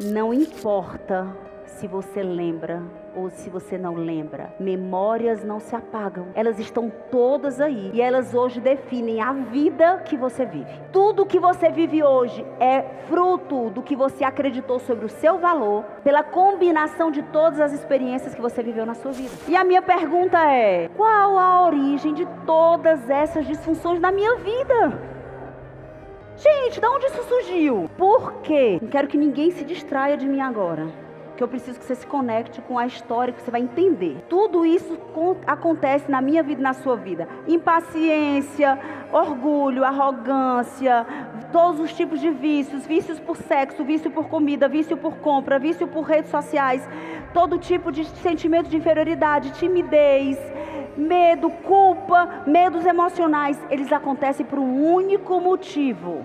Não importa se você lembra ou se você não lembra, memórias não se apagam, elas estão todas aí e elas hoje definem a vida que você vive. Tudo que você vive hoje é fruto do que você acreditou sobre o seu valor, pela combinação de todas as experiências que você viveu na sua vida. E a minha pergunta é: qual a origem de todas essas disfunções na minha vida? Gente, de onde isso surgiu? Por quê? Não quero que ninguém se distraia de mim agora, que eu preciso que você se conecte com a história, que você vai entender. Tudo isso acontece na minha vida e na sua vida. Impaciência, orgulho, arrogância, todos os tipos de vícios. Vícios por sexo, vício por comida, vício por compra, vício por redes sociais. Todo tipo de sentimento de inferioridade, timidez, medo, culpa, medos emocionais. Eles acontecem por um único motivo: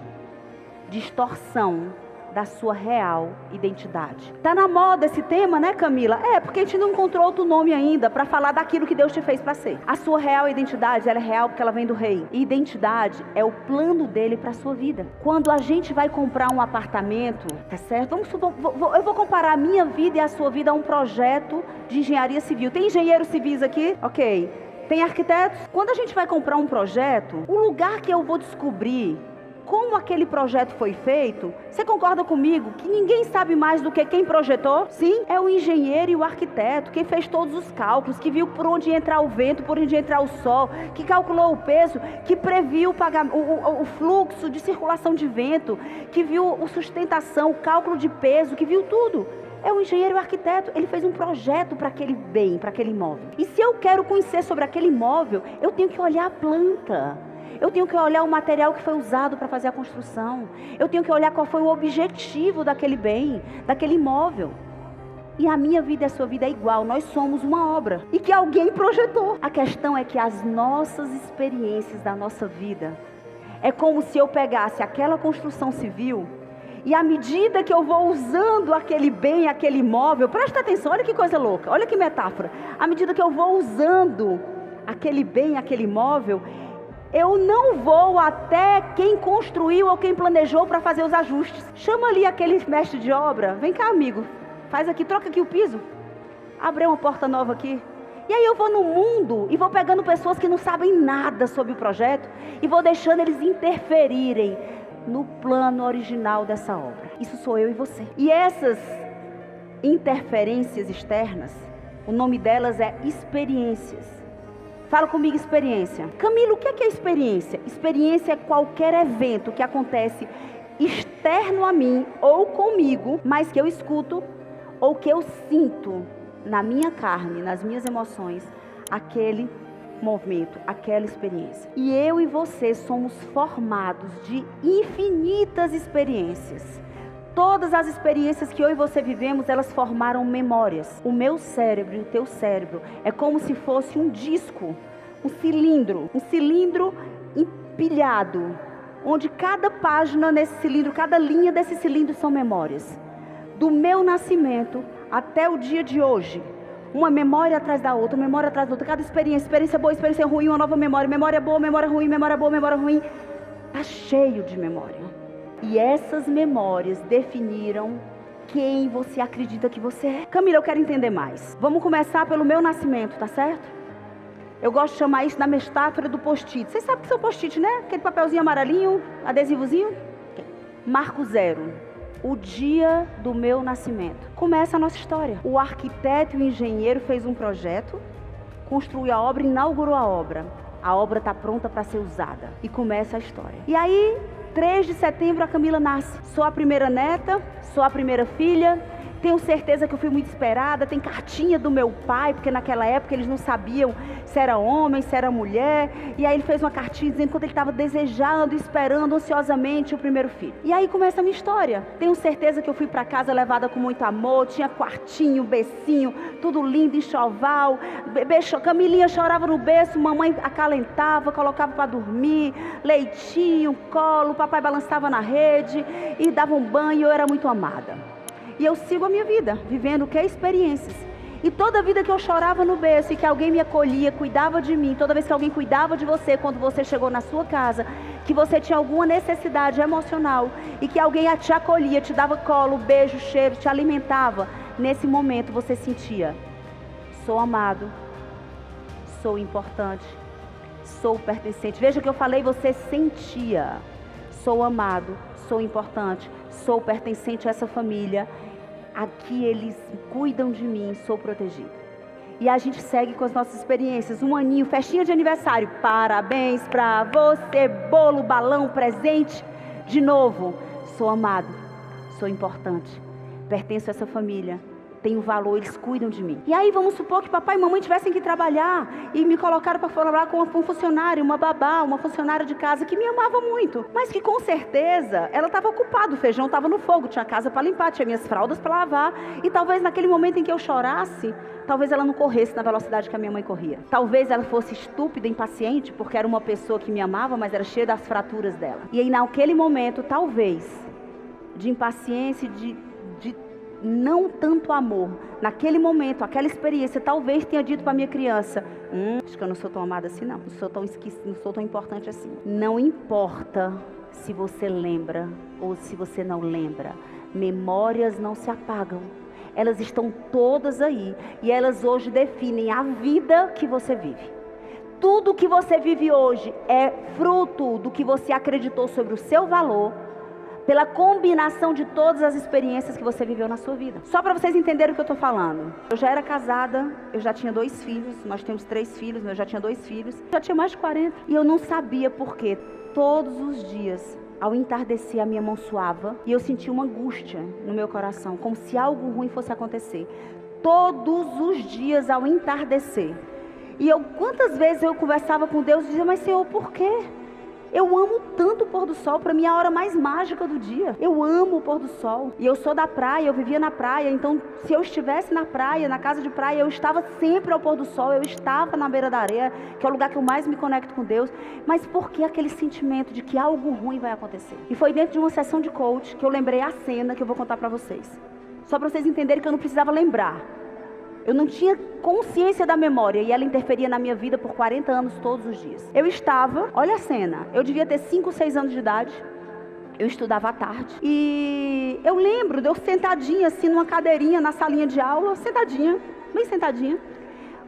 distorção da sua real identidade. Tá na moda esse tema, né, Camila? É, porque a gente não encontrou outro nome ainda para falar daquilo que Deus te fez para ser. A sua real identidade, ela é real porque ela vem do rei. E identidade é o plano dele para sua vida. Quando a gente vai comprar um apartamento, tá certo? Eu vou comparar a minha vida e a sua vida a um projeto de engenharia civil. Tem engenheiros civis aqui? Ok. Tem arquitetos? Quando a gente vai comprar um projeto, o lugar que eu vou descobrir como aquele projeto foi feito, você concorda comigo que ninguém sabe mais do que quem projetou? Sim, é o engenheiro e o arquiteto, quem fez todos os cálculos, que viu por onde ia entrar o vento, por onde ia entrar o sol, que calculou o peso, que previu o fluxo de circulação de vento, que viu a sustentação, o cálculo de peso, que viu tudo. É o engenheiro e o arquiteto. Ele fez um projeto para aquele bem, para aquele imóvel. E se eu quero conhecer sobre aquele imóvel, eu tenho que olhar a planta. Eu tenho que olhar o material que foi usado para fazer a construção. Eu tenho que olhar qual foi o objetivo daquele bem, daquele imóvel. E a minha vida e a sua vida é igual. Nós somos uma obra e que alguém projetou. A questão é que as nossas experiências da nossa vida é como se eu pegasse aquela construção civil e à medida que eu vou usando aquele bem, aquele imóvel, presta atenção, olha que coisa louca, olha que metáfora. À medida que eu vou usando aquele bem, aquele imóvel, eu não vou até quem construiu ou quem planejou para fazer os ajustes. Chama ali aquele mestre de obra. Vem cá, amigo. Faz aqui, troca aqui o piso. Abre uma porta nova aqui. E aí eu vou no mundo e vou pegando pessoas que não sabem nada sobre o projeto e vou deixando eles interferirem no plano original dessa obra. Isso sou eu e você. E essas interferências externas, o nome delas é experiências. Fala comigo, experiência. Camila, o que é experiência? Experiência é qualquer evento que acontece externo a mim ou comigo, mas que eu escuto ou que eu sinto na minha carne, nas minhas emoções, aquele movimento, aquela experiência. E eu e você somos formados de infinitas experiências. Todas as experiências que eu e você vivemos, elas formaram memórias. O meu cérebro e o teu cérebro é como se fosse um disco, um cilindro empilhado, onde cada página nesse cilindro, cada linha desse cilindro são memórias. Do meu nascimento até o dia de hoje, uma memória atrás da outra, memória atrás da outra, cada experiência boa, experiência ruim, uma nova memória boa, memória ruim, memória boa, memória ruim, tá cheio de memória. E essas memórias definiram quem você acredita que você é. Camila, eu quero entender mais. Vamos começar pelo meu nascimento, tá certo? Eu gosto de chamar isso da metáfora do post-it. Vocês sabem o que são post-it, né? Aquele papelzinho amarelinho, adesivozinho. Marco 0. O dia do meu nascimento. Começa a nossa história. O arquiteto e o engenheiro fez um projeto, construiu a obra, inaugurou a obra. A obra está pronta para ser usada. E começa a história. E aí, 3 de setembro, a Camila nasce. Sou a primeira neta, sou a primeira filha. Tenho certeza que eu fui muito esperada. Tem cartinha do meu pai, porque naquela época eles não sabiam se era homem, se era mulher. E aí ele fez uma cartinha dizendo quando ele estava desejando, esperando ansiosamente o primeiro filho. E aí começa a minha história. Tenho certeza que eu fui para casa levada com muito amor. Tinha quartinho, bercinho, tudo lindo, enxoval. Camilinha chorava no berço, mamãe acalentava, colocava para dormir. Leitinho, colo, papai balançava na rede e dava um banho. Eu era muito amada. E eu sigo a minha vida, vivendo o que é experiências. E toda vida que eu chorava no berço e que alguém me acolhia, cuidava de mim, toda vez que alguém cuidava de você quando você chegou na sua casa, que você tinha alguma necessidade emocional e que alguém te acolhia, te dava colo, beijo, cheiro, te alimentava, nesse momento você sentia: sou amado, sou importante, sou pertencente. Veja o que eu falei, você sentia: sou amado, sou importante, sou pertencente a essa família. Aqui eles cuidam de mim, sou protegido. E a gente segue com as nossas experiências. Um aninho, festinha de aniversário. Parabéns pra você, bolo, balão, presente. De novo, sou amado, sou importante, pertenço a essa família, tenho valor, eles cuidam de mim. E aí vamos supor que papai e mamãe tivessem que trabalhar e me colocaram para trabalhar com um funcionário, uma babá, uma funcionária de casa que me amava muito, mas que com certeza ela estava ocupada, o feijão estava no fogo, tinha casa para limpar, tinha minhas fraldas para lavar, e talvez naquele momento em que eu chorasse, talvez ela não corresse na velocidade que a minha mãe corria. Talvez ela fosse estúpida, impaciente, porque era uma pessoa que me amava, mas era cheia das fraturas dela. E aí naquele momento, talvez, de impaciência e de não tanto amor, naquele momento, aquela experiência, talvez tenha dito para minha criança: acho que eu não sou tão amada assim não sou tão esquecida, não sou tão importante assim. Não importa se você lembra ou se você não lembra, memórias não se apagam, elas estão todas aí, e elas hoje definem a vida que você vive. Tudo que você vive hoje é fruto do que você acreditou sobre o seu valor, pela combinação de todas as experiências que você viveu na sua vida. Só para vocês entenderem o que eu estou falando. Eu já era casada, eu já tinha 2 filhos, nós temos 3 filhos, mas eu já tinha 2 filhos, já tinha mais de 40. E eu não sabia por quê. Todos os dias, ao entardecer, a minha mão suava e eu sentia uma angústia no meu coração, como se algo ruim fosse acontecer. Todos os dias, ao entardecer. E quantas vezes eu conversava com Deus e dizia: mas Senhor, por quê? Eu amo tanto o pôr do sol, para mim é a hora mais mágica do dia. Eu amo o pôr do sol. E eu sou da praia, eu vivia na praia, então se eu estivesse na praia, na casa de praia, eu estava sempre ao pôr do sol, eu estava na beira da areia, que é o lugar que eu mais me conecto com Deus. Mas por que aquele sentimento de que algo ruim vai acontecer? E foi dentro de uma sessão de coach que eu lembrei a cena que eu vou contar para vocês. Só para vocês entenderem que eu não precisava lembrar. Eu não tinha consciência da memória e ela interferia na minha vida por 40 anos todos os dias. Eu estava, olha a cena, eu devia ter 5, 6 anos de idade, eu estudava à tarde. E eu lembro de eu sentadinha assim numa cadeirinha na salinha de aula, sentadinha, bem sentadinha.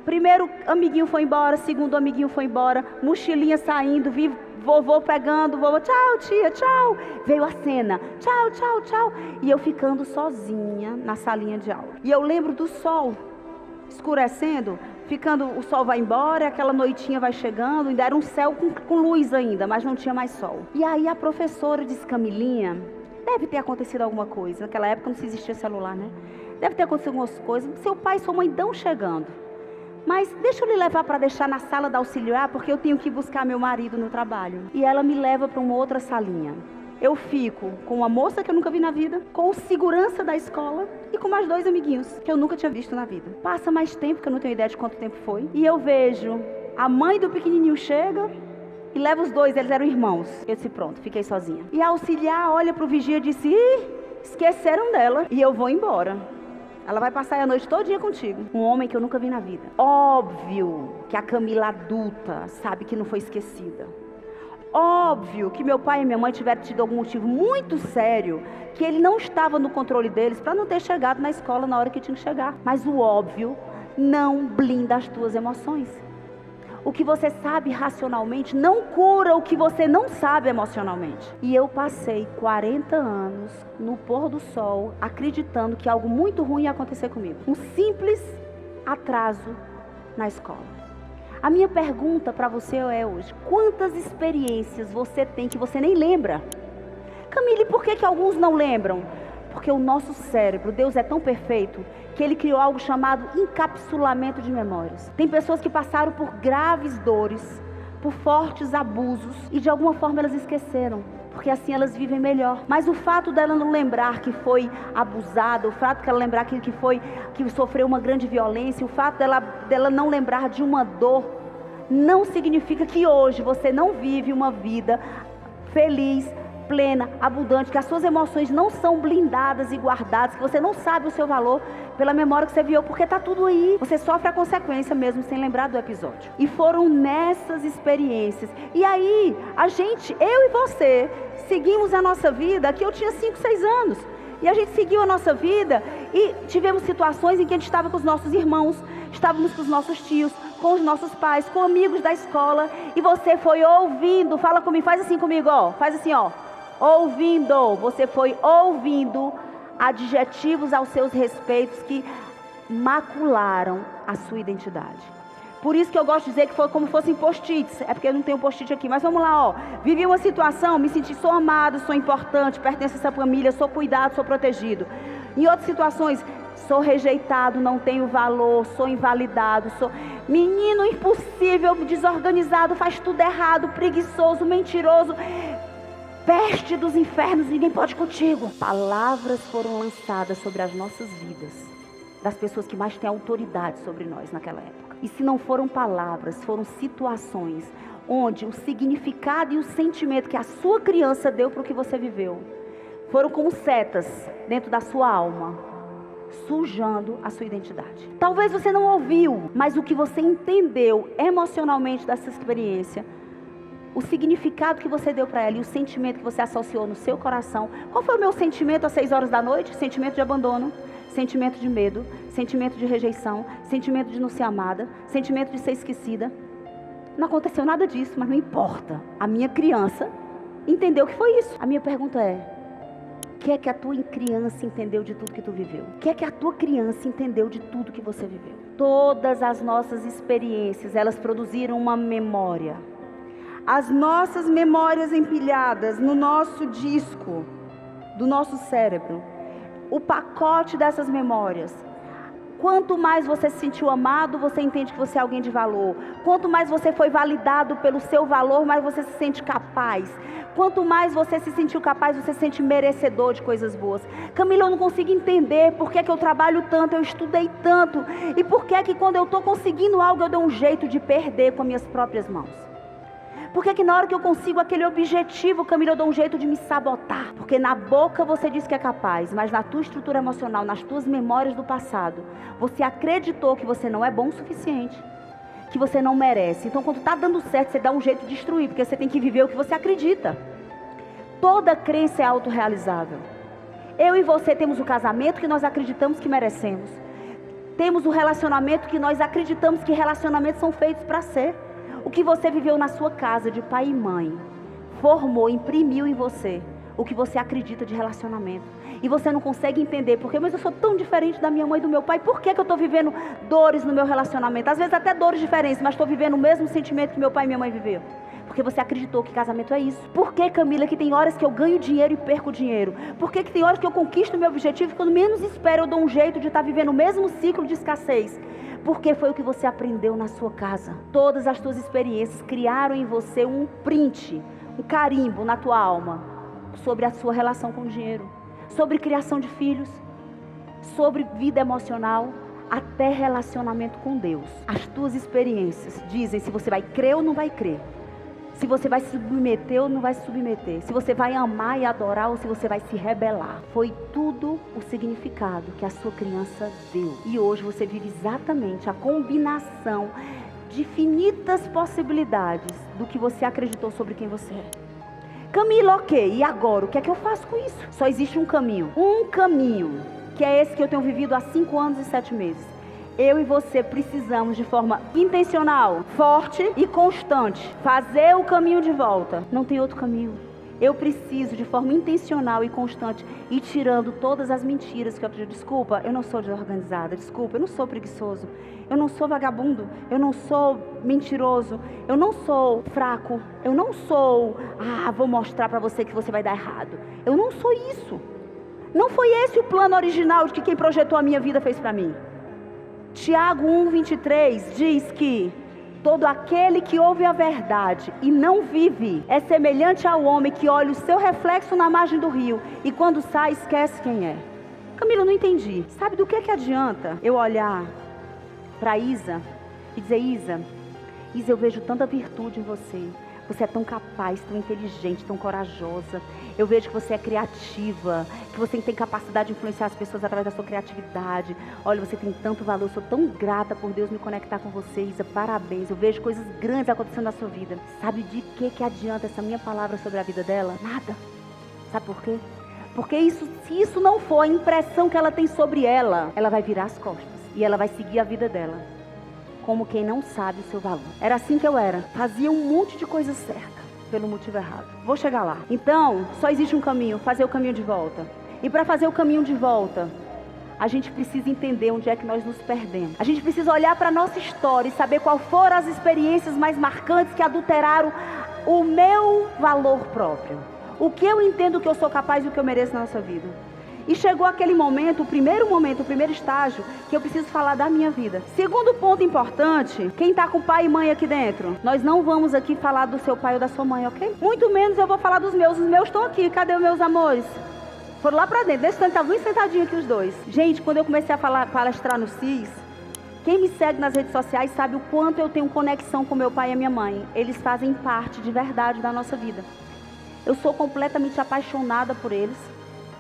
Primeiro amiguinho foi embora, segundo amiguinho foi embora, mochilinha saindo, vi vovô pegando, vovô, tchau tia, tchau. Veio a cena, tchau, tchau, tchau. E eu ficando sozinha na salinha de aula. E eu lembro do sol escurecendo, o sol vai embora, aquela noitinha vai chegando, ainda era um céu com luz ainda, mas não tinha mais sol. E aí a professora disse: Camilinha, deve ter acontecido alguma coisa, naquela época não se existia celular, né? Deve ter acontecido algumas coisas, seu pai e sua mãe estão chegando, mas deixa eu lhe levar para deixar na sala da auxiliar, porque eu tenho que buscar meu marido no trabalho. E ela me leva para uma outra salinha. Eu fico com uma moça que eu nunca vi na vida, com o segurança da escola e com mais 2 amiguinhos que eu nunca tinha visto na vida. Passa mais tempo, que eu não tenho ideia de quanto tempo foi, e eu vejo a mãe do pequenininho chega e leva os 2, eles eram irmãos. Eu disse: pronto, fiquei sozinha. E a auxiliar olha pro vigia e disse: esqueceram dela e eu vou embora. Ela vai passar a noite todinha contigo. Um homem que eu nunca vi na vida. Óbvio que a Camila adulta sabe que não foi esquecida. Óbvio que meu pai e minha mãe tiveram tido algum motivo muito sério, que ele não estava no controle deles para não ter chegado na escola na hora que tinha que chegar. Mas o óbvio não blinda as tuas emoções. O que você sabe racionalmente não cura o que você não sabe emocionalmente. E eu passei 40 anos no pôr do sol acreditando que algo muito ruim ia acontecer comigo. Um simples atraso na escola. A minha pergunta para você é hoje: quantas experiências você tem que você nem lembra? Camille, por que alguns não lembram? Porque o nosso cérebro, Deus é tão perfeito, que Ele criou algo chamado encapsulamento de memórias. Tem pessoas que passaram por graves dores, por fortes abusos, e de alguma forma elas esqueceram, porque assim elas vivem melhor. Mas o fato dela não lembrar que foi abusada, o fato de ela lembrar que sofreu uma grande violência, o fato dela não lembrar de uma dor, não significa que hoje você não vive uma vida feliz, plena, abundante, que as suas emoções não são blindadas e guardadas, que você não sabe o seu valor pela memória que você viveu, porque está tudo aí. Você sofre a consequência mesmo sem lembrar do episódio. E foram nessas experiências. E aí, eu e você, seguimos a nossa vida, que eu tinha 5, 6 anos. E a gente seguiu a nossa vida e tivemos situações em que a gente estava com os nossos irmãos, estávamos com os nossos tios, com os nossos pais, com amigos da escola. E você foi ouvindo, fala comigo, faz assim comigo, ó, faz assim, ó. Ouvindo, você foi ouvindo adjetivos aos seus respeitos que macularam a sua identidade. Por isso que eu gosto de dizer que foi como se fossem post-its. É porque eu não tenho post-it aqui, mas vamos lá, ó. Vivi uma situação, me senti, sou amado, sou importante, pertenço a essa família, sou cuidado, sou protegido. Em outras situações, sou rejeitado, não tenho valor, sou invalidado, sou menino impossível, desorganizado, faz tudo errado, preguiçoso, mentiroso, peste dos infernos, ninguém pode contigo. Palavras foram lançadas sobre as nossas vidas, das pessoas que mais têm autoridade sobre nós naquela época. E se não foram palavras, foram situações onde o significado e o sentimento que a sua criança deu para o que você viveu foram como setas dentro da sua alma, sujando a sua identidade. Talvez você não ouviu, mas o que você entendeu emocionalmente dessa experiência, o significado que você deu para ela e o sentimento que você associou no seu coração. Qual foi o meu sentimento às 6 horas da noite? Sentimento de abandono, sentimento de medo, sentimento de rejeição, sentimento de não ser amada, sentimento de ser esquecida. Não aconteceu nada disso, mas não importa. A minha criança entendeu que foi isso. A minha pergunta é: o que é que a tua criança entendeu de tudo que tu viveu? O que é que a tua criança entendeu de tudo que você viveu? Todas as nossas experiências, elas produziram uma memória. As nossas memórias empilhadas no nosso disco do nosso cérebro, o pacote dessas memórias. Quanto mais você se sentiu amado, você entende que você é alguém de valor. Quanto mais você foi validado pelo seu valor, mais você se sente capaz. Quanto mais você se sentiu capaz, você se sente merecedor de coisas boas. Camila, eu não consigo entender por que eu trabalho tanto, eu estudei tanto. E por que quando eu estou conseguindo algo, eu dou um jeito de perder com as minhas próprias mãos? Por que na hora que eu consigo aquele objetivo, Camila, eu dou um jeito de me sabotar? Porque na boca você diz que é capaz, mas na tua estrutura emocional, nas tuas memórias do passado, você acreditou que você não é bom o suficiente, que você não merece. Então quando está dando certo, você dá um jeito de destruir, porque você tem que viver o que você acredita. Toda crença é autorrealizável. Eu e você temos o casamento que nós acreditamos que merecemos. Temos o relacionamento que nós acreditamos que relacionamentos são feitos para ser. O que você viveu na sua casa de pai e mãe formou, imprimiu em você o que você acredita de relacionamento. E você não consegue entender porque, mas eu sou tão diferente da minha mãe e do meu pai. Por que eu estou vivendo dores no meu relacionamento? Às vezes até dores diferentes, mas estou vivendo o mesmo sentimento que meu pai e minha mãe viveram. Porque você acreditou que casamento é isso. Por que, Camila, que tem horas que eu ganho dinheiro e perco dinheiro? Por que tem horas que eu conquisto o meu objetivo e quando menos espero eu dou um jeito de estar vivendo o mesmo ciclo de escassez? Porque foi o que você aprendeu na sua casa. Todas as tuas experiências criaram em você um print, um carimbo na tua alma sobre a sua relação com o dinheiro, sobre criação de filhos, sobre vida emocional, até relacionamento com Deus. As tuas experiências dizem se você vai crer ou não vai crer, se você vai se submeter ou não vai se submeter, se você vai amar e adorar ou se você vai se rebelar. Foi tudo o significado que a sua criança deu. E hoje você vive exatamente a combinação de infinitas possibilidades do que você acreditou sobre quem você é. Camila, ok, e agora? O que é que eu faço com isso? Só existe um caminho, que é esse que eu tenho vivido há 5 anos e 7 meses. Eu e você precisamos de forma intencional, forte e constante fazer o caminho de volta. Não tem outro caminho. Eu preciso de forma intencional e constante ir tirando todas as mentiras que eu digo. Desculpa, eu não sou desorganizada. Desculpa, eu não sou preguiçoso. Eu não sou vagabundo. Eu não sou mentiroso. Eu não sou fraco. Eu não sou, vou mostrar para você que você vai dar errado. Eu não sou isso. Não foi esse o plano original de que quem projetou a minha vida fez para mim. Tiago 1:23 diz que todo aquele que ouve a verdade e não vive é semelhante ao homem que olha o seu reflexo na margem do rio e quando sai esquece quem é. Camila, eu não entendi. Sabe do que adianta eu olhar para Isa e dizer: Isa, eu vejo tanta virtude em você. Você é tão capaz, tão inteligente, tão corajosa. Eu vejo que você é criativa, que você tem capacidade de influenciar as pessoas através da sua criatividade. Olha, você tem tanto valor, eu sou tão grata por Deus me conectar com você, Isa, parabéns. Eu vejo coisas grandes acontecendo na sua vida. Sabe de que adianta essa minha palavra sobre a vida dela? Nada. Sabe por quê? Porque se isso não for a impressão que ela tem sobre ela, ela vai virar as costas e ela vai seguir a vida dela como quem não sabe o seu valor. Era assim que eu era. Fazia um monte de coisa certa pelo motivo errado. Vou chegar lá. Então, só existe um caminho, fazer o caminho de volta. E para fazer o caminho de volta, a gente precisa entender onde é que nós nos perdemos. A gente precisa olhar para a nossa história e saber qual foram as experiências mais marcantes que adulteraram o meu valor próprio. O que eu entendo que eu sou capaz e o que eu mereço na nossa vida. E chegou aquele momento, o primeiro estágio, que eu preciso falar da minha vida. Segundo ponto importante, quem está com pai e mãe aqui dentro? Nós não vamos aqui falar do seu pai ou da sua mãe, ok? Muito menos eu vou falar dos meus. Os meus estão aqui. Cadê os meus amores? Foram lá pra dentro. Nesse tanto, estavam sentadinhos aqui os dois. Gente, quando eu comecei a palestrar no CIS, quem me segue nas redes sociais sabe o quanto eu tenho conexão com meu pai e a minha mãe. Eles fazem parte de verdade da nossa vida. Eu sou completamente apaixonada por eles.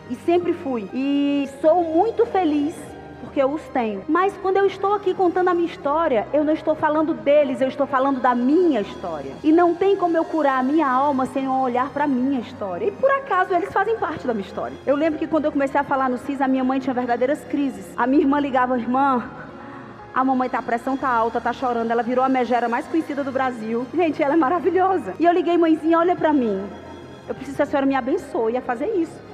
E sempre fui. E sou muito feliz porque eu os tenho. Mas quando eu estou aqui contando a minha história, eu não estou falando deles, eu estou falando da minha história. E não tem como eu curar a minha alma sem eu olhar para a minha história. E por acaso eles fazem parte da minha história. Eu lembro que quando eu comecei a falar no CIS, a minha mãe tinha verdadeiras crises. A minha irmã ligava, irmã, a mamãe a pressão tá alta, tá chorando. Ela virou a megera mais conhecida do Brasil. Gente, ela é maravilhosa. E eu liguei, mãezinha, olha para mim. Eu preciso que a senhora me abençoe a fazer isso.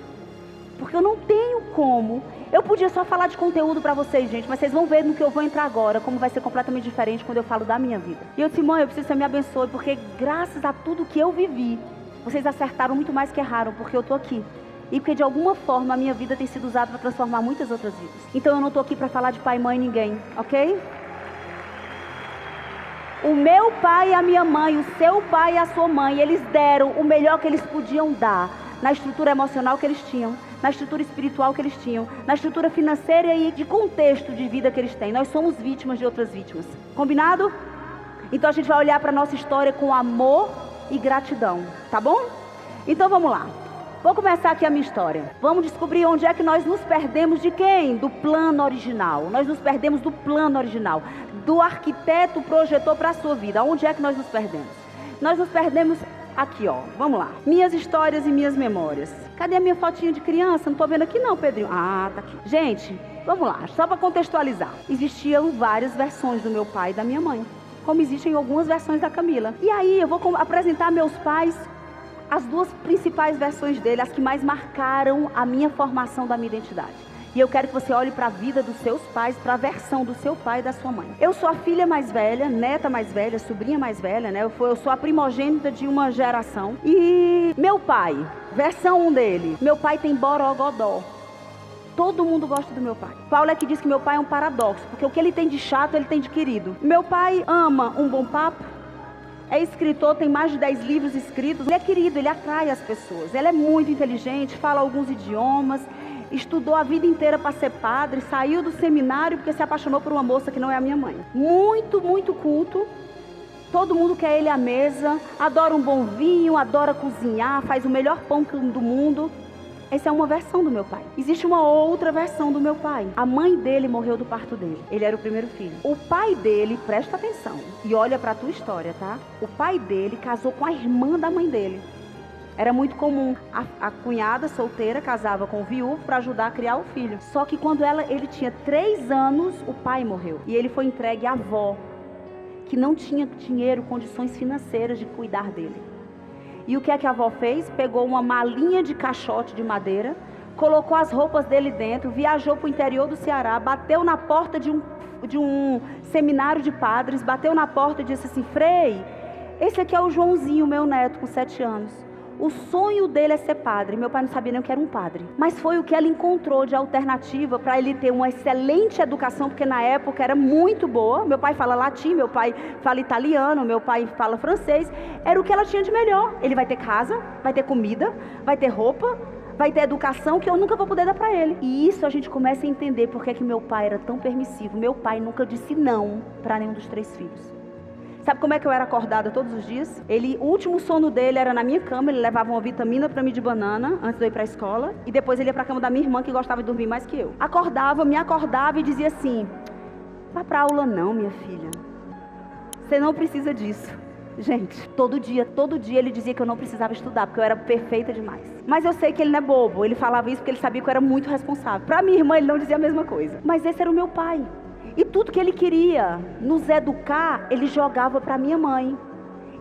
Porque eu não tenho como. Eu podia só falar de conteúdo para vocês, gente, mas vocês vão ver no que eu vou entrar agora, como vai ser completamente diferente quando eu falo da minha vida. E eu disse, mãe, eu preciso que você me abençoe, porque graças a tudo que eu vivi, vocês acertaram muito mais que erraram, porque eu tô aqui. E porque de alguma forma a minha vida tem sido usada para transformar muitas outras vidas. Então eu não tô aqui para falar de pai e mãe ninguém, ok? O meu pai e a minha mãe, o seu pai e a sua mãe, eles deram o melhor que eles podiam dar na estrutura emocional que eles tinham, na estrutura espiritual que eles tinham, na estrutura financeira e de contexto de vida que eles têm. Nós somos vítimas de outras vítimas. Combinado? Então a gente vai olhar para a nossa história com amor e gratidão, tá bom? Então vamos lá. Vou começar aqui a minha história. Vamos descobrir onde é que nós nos perdemos de quem? Do plano original. Nós nos perdemos do plano original. Do arquiteto projetou para a sua vida. Onde é que nós nos perdemos? Nós nos perdemos aqui, ó. Vamos lá. Minhas histórias e minhas memórias. Cadê a minha fotinha de criança? Não tô vendo aqui não, Pedrinho. Ah, tá aqui. Gente, vamos lá. Só para contextualizar. Existiam várias versões do meu pai e da minha mãe. Como existem algumas versões da Camila. E aí eu vou apresentar meus pais, as duas principais versões dele, as que mais marcaram a minha formação da minha identidade. E eu quero que você olhe para a vida dos seus pais, para a versão do seu pai e da sua mãe. Eu sou a filha mais velha, neta mais velha, sobrinha mais velha, né? Eu sou a primogênita de uma geração. E meu pai, versão 1 dele, meu pai tem borogodó. Todo mundo gosta do meu pai. Paulo é que diz que meu pai é um paradoxo, porque o que ele tem de chato, ele tem de querido. Meu pai ama um bom papo. É escritor, tem mais de 10 livros escritos. Ele é querido, ele atrai as pessoas. Ele é muito inteligente, fala alguns idiomas. Estudou a vida inteira para ser padre, saiu do seminário porque se apaixonou por uma moça que não é a minha mãe. Muito, muito culto. Todo mundo quer ele à mesa, adora um bom vinho, adora cozinhar, faz o melhor pão do mundo. Essa é uma versão do meu pai. Existe uma outra versão do meu pai. A mãe dele morreu do parto dele. Ele era o primeiro filho. O pai dele, presta atenção e olha para a tua história, tá? O pai dele casou com a irmã da mãe dele. Era muito comum. A cunhada solteira casava com o viúvo para ajudar a criar o filho. Só que quando ele tinha 3 anos, o pai morreu. E ele foi entregue à avó, que não tinha dinheiro, condições financeiras de cuidar dele. E o que é que a avó fez? Pegou uma malinha de caixote de madeira, colocou as roupas dele dentro, viajou para o interior do Ceará, bateu na porta de um seminário de padres, bateu na porta e disse assim: Frei, esse aqui é o Joãozinho, meu neto, com 7 anos. O sonho dele é ser padre. Meu pai não sabia nem o que era um padre. Mas foi o que ela encontrou de alternativa para ele ter uma excelente educação, porque na época era muito boa. Meu pai fala latim, meu pai fala italiano, meu pai fala francês. Era o que ela tinha de melhor. Ele vai ter casa, vai ter comida, vai ter roupa, vai ter educação que eu nunca vou poder dar para ele. E isso a gente começa a entender porque é que meu pai era tão permissivo. Meu pai nunca disse não para nenhum dos 3 filhos. Sabe como é que eu era acordada todos os dias? O último sono dele era na minha cama, ele levava uma vitamina pra mim de banana, antes de eu ir pra escola, e depois ele ia pra cama da minha irmã, que gostava de dormir mais que eu. Me acordava e dizia assim: vá pra aula não, minha filha. Você não precisa disso. Gente, todo dia ele dizia que eu não precisava estudar, porque eu era perfeita demais. Mas eu sei que ele não é bobo, ele falava isso porque ele sabia que eu era muito responsável. Pra minha irmã ele não dizia a mesma coisa. Mas esse era o meu pai. E tudo que ele queria nos educar, ele jogava pra minha mãe.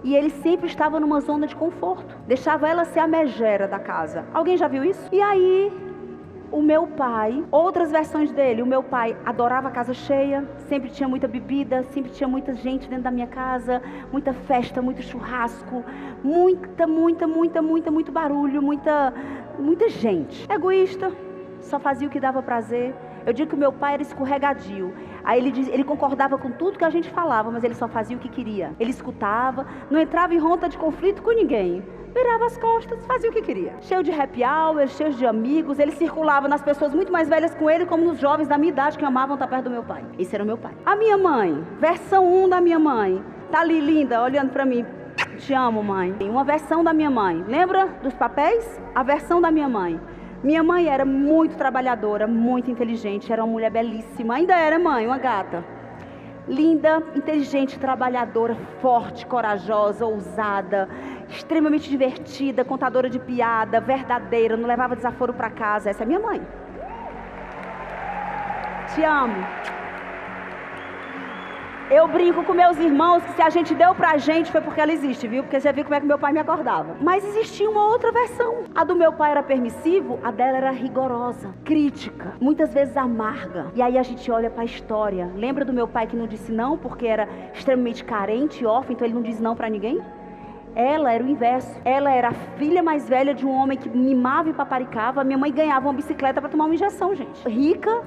E ele sempre estava numa zona de conforto. Deixava ela ser a megera da casa. Alguém já viu isso? E aí, o meu pai, outras versões dele, o meu pai adorava a casa cheia, sempre tinha muita bebida, sempre tinha muita gente dentro da minha casa, muita festa, muito churrasco, muito barulho, muita gente. Egoísta, só fazia o que dava prazer. Eu digo que o meu pai era escorregadio. Aí ele concordava com tudo que a gente falava, mas ele só fazia o que queria. Ele escutava, não entrava em ronda de conflito com ninguém. Virava as costas, fazia o que queria. Cheio de happy hour, cheio de amigos. Ele circulava nas pessoas muito mais velhas com ele, como nos jovens da minha idade que amavam estar perto do meu pai. Esse era o meu pai. A minha mãe, versão 1 da minha mãe. Tá ali linda, olhando pra mim. Te amo, mãe. Uma versão da minha mãe. Lembra dos papéis? A versão da minha mãe. Minha mãe era muito trabalhadora, muito inteligente. Era uma mulher belíssima. Ainda era, mãe, uma gata. Linda, inteligente, trabalhadora, forte, corajosa, ousada, extremamente divertida, contadora de piada, verdadeira, não levava desaforo para casa. Essa é minha mãe. Te amo. Eu brinco com meus irmãos que se a gente deu pra gente foi porque ela existe, viu? Porque você viu como é que meu pai me acordava. Mas existia uma outra versão. A do meu pai era permissivo, a dela era rigorosa, crítica, muitas vezes amarga. E aí a gente olha pra história. Lembra do meu pai que não disse não porque era extremamente carente e órfão, então ele não diz não pra ninguém? Ela era o inverso. Ela era a filha mais velha de um homem que mimava e paparicava. Minha mãe ganhava uma bicicleta pra tomar uma injeção, gente. Rica.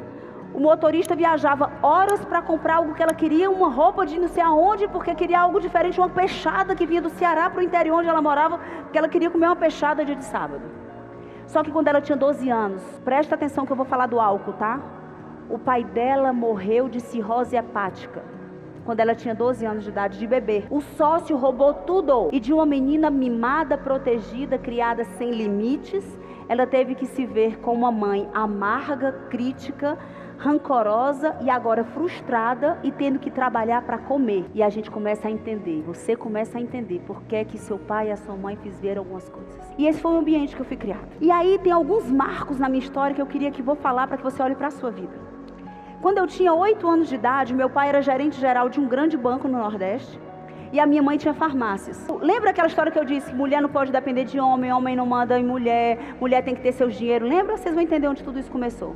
O motorista viajava horas para comprar algo que ela queria, uma roupa de não sei aonde, porque queria algo diferente, uma peixada que vinha do Ceará para o interior onde ela morava, porque ela queria comer uma peixada dia de sábado. Só que quando ela tinha 12 anos, presta atenção que eu vou falar do álcool, tá? O pai dela morreu de cirrose hepática, quando ela tinha 12 anos de idade, de bebê. O sócio roubou tudo, e de uma menina mimada, protegida, criada sem limites, ela teve que se ver com uma mãe amarga, crítica, rancorosa e agora frustrada e tendo que trabalhar para comer. E a gente começa a entender, você começa a entender por que que seu pai e a sua mãe fizeram algumas coisas. E esse foi o ambiente que eu fui criada. E aí tem alguns marcos na minha história que eu queria que vou falar para que você olhe para a sua vida. Quando eu tinha 8 anos de idade, meu pai era gerente geral de um grande banco no Nordeste. E a minha mãe tinha farmácias. Lembra aquela história que eu disse? Mulher não pode depender de homem, homem não manda em mulher, mulher tem que ter seu dinheiro. Lembra? Vocês vão entender onde tudo isso começou.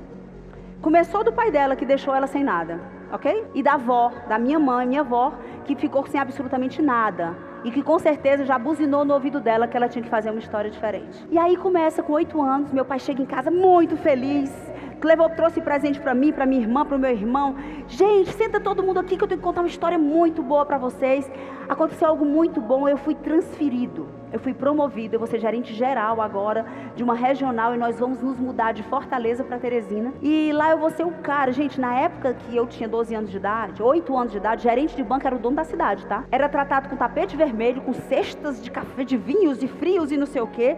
Começou do pai dela, que deixou ela sem nada, ok? E da avó, da minha mãe, minha avó, que ficou sem absolutamente nada. E que com certeza já buzinou no ouvido dela que ela tinha que fazer uma história diferente. E aí começa com 8 anos, meu pai chega em casa muito feliz, trouxe presente para mim, para minha irmã, para o meu irmão. Gente, senta todo mundo aqui que eu tenho que contar uma história muito boa para vocês. Aconteceu algo muito bom, eu fui transferido, eu fui promovido, eu vou ser gerente geral agora de uma regional e nós vamos nos mudar de Fortaleza para Teresina. E lá eu vou ser o cara, gente, na época que eu tinha 12 anos de idade, 8 anos de idade, gerente de banco era o dono da cidade, tá? Era tratado com tapete vermelho, com cestas de café, de vinhos, de frios e não sei o quê.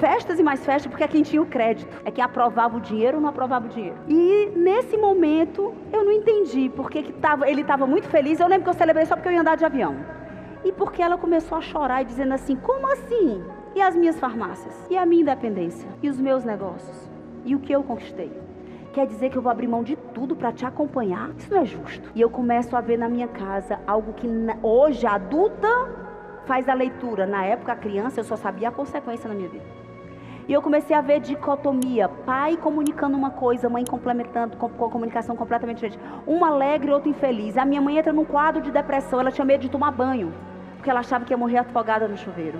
Festas e mais festas, porque é quem tinha o crédito, é quem aprovava o dinheiro ou não aprovava o dinheiro. E nesse momento eu não entendi porque ele estava muito feliz. Eu lembro que eu celebrei só porque eu ia andar de avião. E porque ela começou a chorar e dizendo assim: como assim? E as minhas farmácias? E a minha independência? E os meus negócios? E o que eu conquistei? Quer dizer que eu vou abrir mão de tudo para te acompanhar? Isso não é justo. E eu começo a ver na minha casa algo que hoje a adulta faz a leitura. Na época a criança eu só sabia a consequência na minha vida. E eu comecei a ver dicotomia, pai comunicando uma coisa, mãe complementando, com comunicação completamente diferente. Um alegre, outro infeliz. A minha mãe entra num quadro de depressão, ela tinha medo de tomar banho, porque ela achava que ia morrer afogada no chuveiro.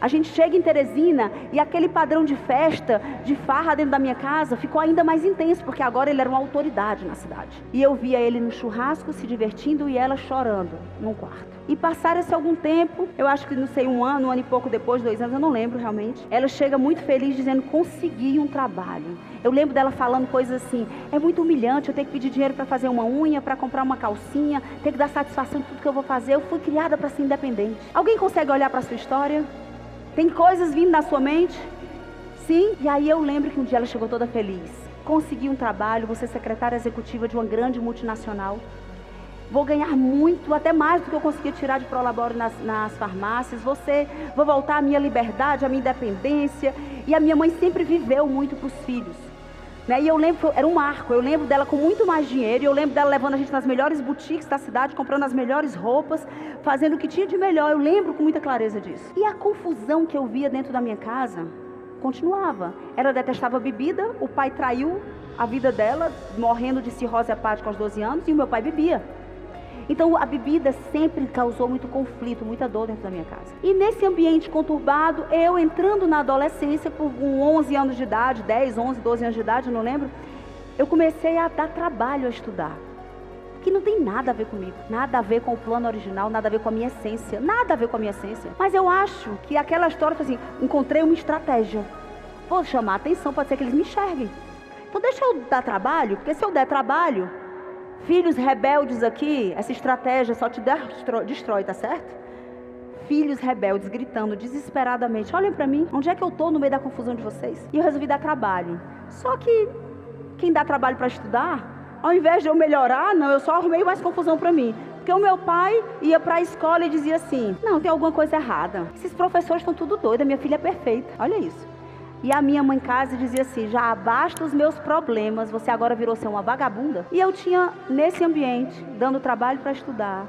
A gente chega em Teresina e aquele padrão de festa, de farra dentro da minha casa ficou ainda mais intenso, porque agora ele era uma autoridade na cidade. E eu via ele no churrasco se divertindo e ela chorando num quarto. E passaram-se algum tempo, eu acho que não sei, um ano e pouco depois, 2 anos, eu não lembro realmente. Ela chega muito feliz dizendo, consegui um trabalho. Eu lembro dela falando coisas assim, é muito humilhante eu ter que pedir dinheiro para fazer uma unha, para comprar uma calcinha, ter que dar satisfação de tudo que eu vou fazer. Eu fui criada para ser independente. Alguém consegue olhar para a sua história? Tem coisas vindo na sua mente? Sim? E aí eu lembro que um dia ela chegou toda feliz. Consegui um trabalho, vou ser secretária executiva de uma grande multinacional. Vou ganhar muito, até mais do que eu conseguia tirar de prolabore nas farmácias. Vou voltar à minha liberdade, à minha independência. E a minha mãe sempre viveu muito para os filhos. Né? E eu lembro, era um marco, eu lembro dela com muito mais dinheiro, e eu lembro dela levando a gente nas melhores boutiques da cidade, comprando as melhores roupas, fazendo o que tinha de melhor. Eu lembro com muita clareza disso. E a confusão que eu via dentro da minha casa continuava. Ela detestava bebida, o pai traiu a vida dela, morrendo de cirrose hepática aos 12 anos, e o meu pai bebia. Então a bebida sempre causou muito conflito, muita dor dentro da minha casa. E nesse ambiente conturbado, eu entrando na adolescência, por 11 anos de idade, 10, 11, 12 anos de idade, não lembro, eu comecei a dar trabalho a estudar. Que não tem nada a ver comigo, nada a ver com o plano original, nada a ver com a minha essência, nada a ver com a minha essência. Mas eu acho que aquela história foi assim, encontrei uma estratégia. Vou chamar a atenção, pode ser que eles me enxerguem. Então deixa eu dar trabalho, porque se eu der trabalho, filhos rebeldes aqui, essa estratégia só te destrói, tá certo? Filhos rebeldes gritando desesperadamente, olhem pra mim, onde é que eu tô no meio da confusão de vocês? E eu resolvi dar trabalho. Só que quem dá trabalho para estudar, ao invés de eu melhorar, não, eu só arrumei mais confusão pra mim. Porque o meu pai ia para a escola e dizia assim, não, tem alguma coisa errada. Esses professores estão tudo doidos, minha filha é perfeita, olha isso. E a minha mãe em casa dizia assim, já basta os meus problemas, você agora virou ser uma vagabunda. E eu tinha, nesse ambiente, dando trabalho para estudar,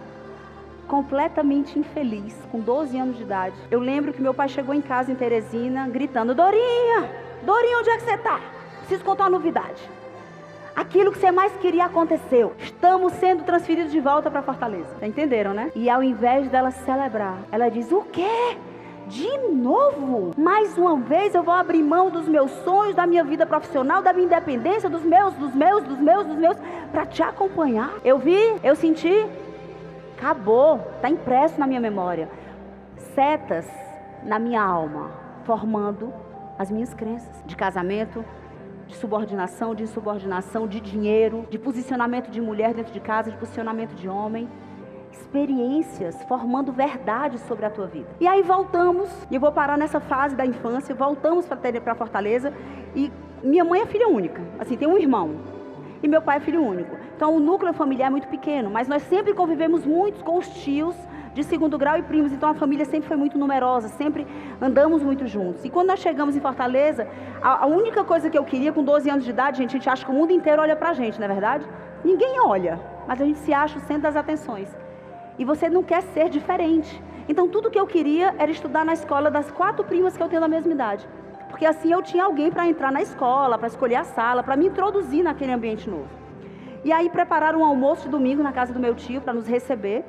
completamente infeliz, com 12 anos de idade. Eu lembro que meu pai chegou em casa em Teresina, gritando, Dorinha, onde é que você está? Preciso contar uma novidade. Aquilo que você mais queria aconteceu. Estamos sendo transferidos de volta para Fortaleza. Já entenderam, né? E ao invés dela celebrar, ela diz, o quê? De novo? Mais uma vez eu vou abrir mão dos meus sonhos, da minha vida profissional, da minha independência, dos meus, para te acompanhar. Eu vi, eu senti, acabou, está impresso na minha memória. Setas na minha alma, formando as minhas crenças de casamento, de subordinação, de insubordinação, de dinheiro, de posicionamento de mulher dentro de casa, de posicionamento de homem. Experiências formando verdades sobre a tua vida. E aí voltamos, e eu vou parar nessa fase da infância, voltamos para Fortaleza, e minha mãe é filha única, assim, tem um irmão, e meu pai é filho único. Então o núcleo familiar é muito pequeno, mas nós sempre convivemos muito com os tios de segundo grau e primos, então a família sempre foi muito numerosa, sempre andamos muito juntos. E quando nós chegamos em Fortaleza, a única coisa que eu queria, com 12 anos de idade, a gente acha que o mundo inteiro olha pra gente, não é verdade? Ninguém olha, mas a gente se acha o centro das atenções. E você não quer ser diferente. Então tudo que eu queria era estudar na escola das 4 primas que eu tenho da mesma idade. Porque assim eu tinha alguém para entrar na escola, para escolher a sala, para me introduzir naquele ambiente novo. E aí prepararam um almoço de domingo na casa do meu tio para nos receber.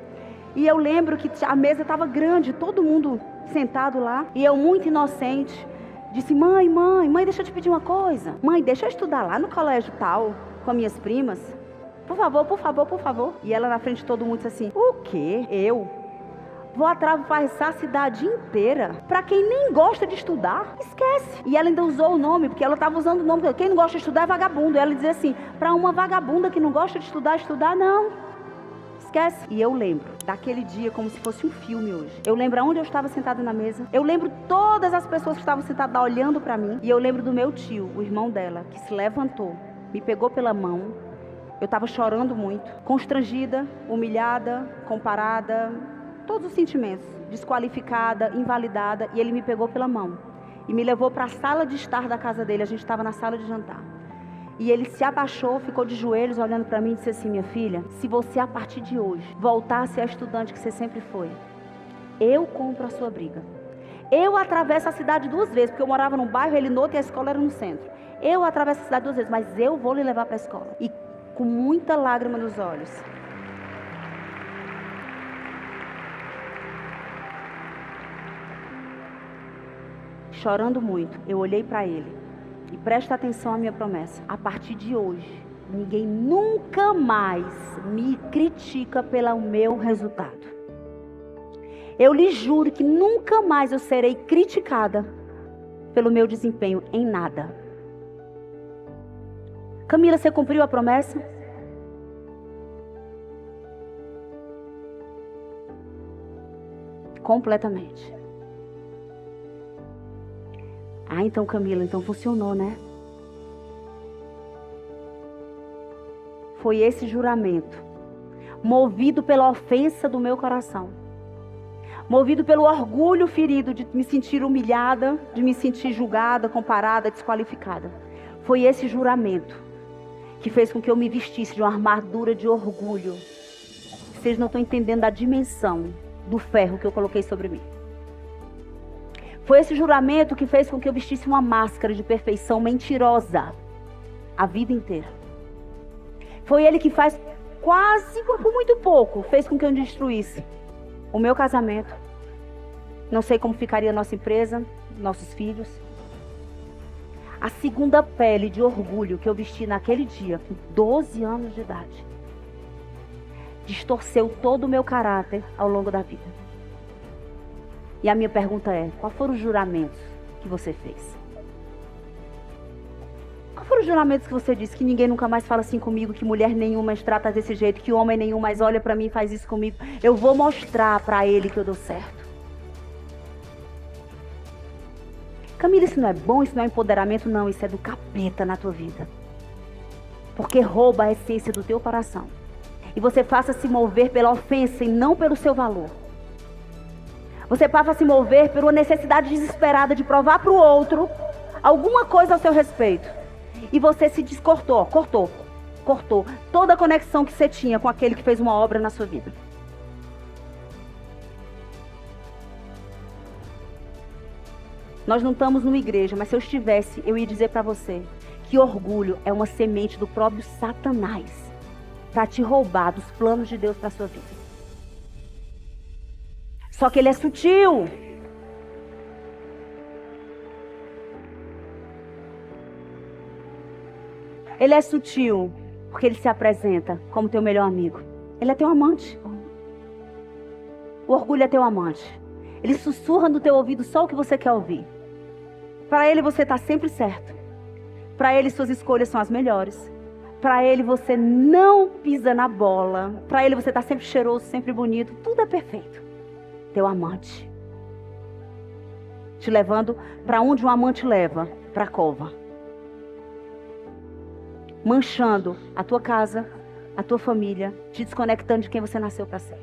E eu lembro que a mesa estava grande, todo mundo sentado lá. E eu, muito inocente, disse, mãe, deixa eu te pedir uma coisa. Mãe, deixa eu estudar lá no colégio tal, com as minhas primas. Por favor. E ela na frente de todo mundo disse assim, o quê? Eu? Vou atravessar a cidade inteira para quem nem gosta de estudar? Esquece. E ela ainda usou o nome, porque ela estava usando o nome, quem não gosta de estudar é vagabundo. E ela dizia assim, para uma vagabunda que não gosta de estudar não. Esquece. E eu lembro daquele dia como se fosse um filme hoje. Eu lembro onde eu estava sentada na mesa. Eu lembro todas as pessoas que estavam sentadas lá olhando para mim. E eu lembro do meu tio, o irmão dela, que se levantou, me pegou pela mão. Eu estava chorando muito, constrangida, humilhada, comparada, todos os sentimentos, desqualificada, invalidada, e ele me pegou pela mão e me levou para a sala de estar da casa dele. A gente estava na sala de jantar. E ele se abaixou, ficou de joelhos olhando para mim e disse assim, minha filha, se você a partir de hoje voltar a ser a estudante que você sempre foi, eu compro a sua briga. Eu atravesso a cidade 2 vezes, porque eu morava num bairro, ele no outro e a escola era no centro. Eu atravesso a cidade 2 vezes, mas eu vou lhe levar para a escola. E com muita lágrima nos olhos, chorando muito, eu olhei para ele. E presta atenção à minha promessa. A partir de hoje, ninguém nunca mais me critica pelo meu resultado. Eu lhe juro que nunca mais eu serei criticada pelo meu desempenho em nada. Camila, você cumpriu a promessa? Completamente. Ah, então Camila, então funcionou, né? Foi esse juramento, movido pela ofensa do meu coração, movido pelo orgulho ferido de me sentir humilhada, de me sentir julgada, comparada, desqualificada. Foi esse juramento que fez com que eu me vestisse de uma armadura de orgulho. Vocês não estão entendendo a dimensão do ferro que eu coloquei sobre mim. Foi esse juramento que fez com que eu vestisse uma máscara de perfeição mentirosa a vida inteira. Foi ele que faz quase, por muito pouco, fez com que eu destruísse o meu casamento. Não sei como ficaria a nossa empresa, nossos filhos. A segunda pele de orgulho que eu vesti naquele dia, com 12 anos de idade, distorceu todo o meu caráter ao longo da vida. E a minha pergunta é, quais foram os juramentos que você fez? Quais foram os juramentos que você disse? Que ninguém nunca mais fala assim comigo, que mulher nenhuma mais trata desse jeito, que homem nenhum mais olha pra mim e faz isso comigo. Eu vou mostrar pra ele que eu dou certo. Camila, isso não é bom, isso não é empoderamento, não, isso é do capeta na tua vida. Porque rouba a essência do teu coração. E você passa a se mover pela ofensa e não pelo seu valor. Você passa a se mover por uma necessidade desesperada de provar para o outro alguma coisa a seu respeito. E você se descortou, cortou toda a conexão que você tinha com aquele que fez uma obra na sua vida. Nós não estamos numa igreja, mas se eu estivesse, eu ia dizer para você que orgulho é uma semente do próprio Satanás para te roubar dos planos de Deus para a sua vida. Só que ele é sutil. Ele é sutil porque ele se apresenta como teu melhor amigo. Ele é teu amante. O orgulho é teu amante. Ele sussurra no teu ouvido só o que você quer ouvir. Para ele você está sempre certo. Para ele suas escolhas são as melhores. Para ele você não pisa na bola. Para ele você está sempre cheiroso, sempre bonito. Tudo é perfeito. Teu amante. Te levando para onde um amante leva, para a cova. Manchando a tua casa, a tua família, te desconectando de quem você nasceu para ser.